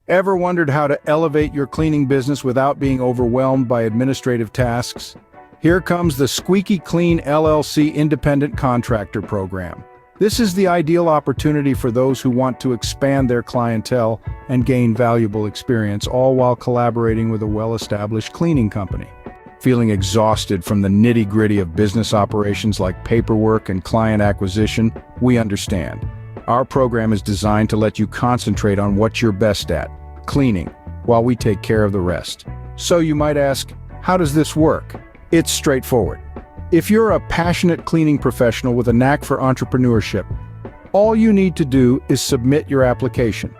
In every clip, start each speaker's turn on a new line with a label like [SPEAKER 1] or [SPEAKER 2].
[SPEAKER 1] Ever wondered how to elevate your cleaning business without being overwhelmed by administrative tasks? Here comes the Squeaky Clean LLC Independent Contractor Program. This is the ideal opportunity for those who want to expand their clientele and gain valuable experience, all while collaborating with a well-established cleaning company. Feeling exhausted from the nitty-gritty of business operations like paperwork and client acquisition? We understand. Our program is designed to let you concentrate on what you're best at, cleaning, while we take care of the rest. So you might ask, how does this work? It's straightforward. If you're a passionate cleaning professional with a knack for entrepreneurship, all you need to do is submit your application.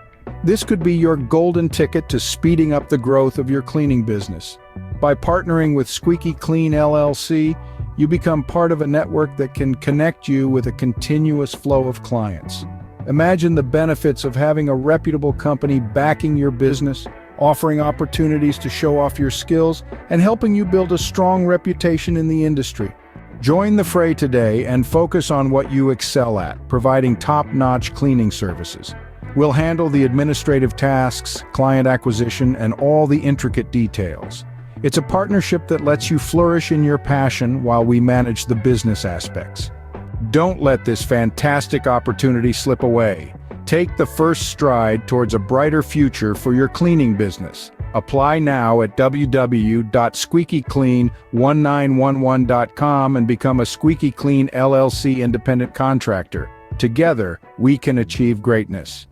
[SPEAKER 1] This could be your golden ticket to speeding up the growth of your cleaning business. By partnering with Squeaky Clean LLC, you become part of a network that can connect you with a continuous flow of clients. Imagine the benefits of having a reputable company backing your business, offering opportunities to show off your skills, and helping you build a strong reputation in the industry. Join the fray today and focus on what you excel at, providing top-notch cleaning services. We'll handle the administrative tasks, client acquisition, and all the intricate details. It's a partnership that lets you flourish in your passion while we manage the business aspects. Don't let this fantastic opportunity slip away. Take the first stride towards a brighter future for your cleaning business. Apply now at www.squeakyclean1911.com and become a Squeaky Clean LLC independent contractor. Together, we can achieve greatness.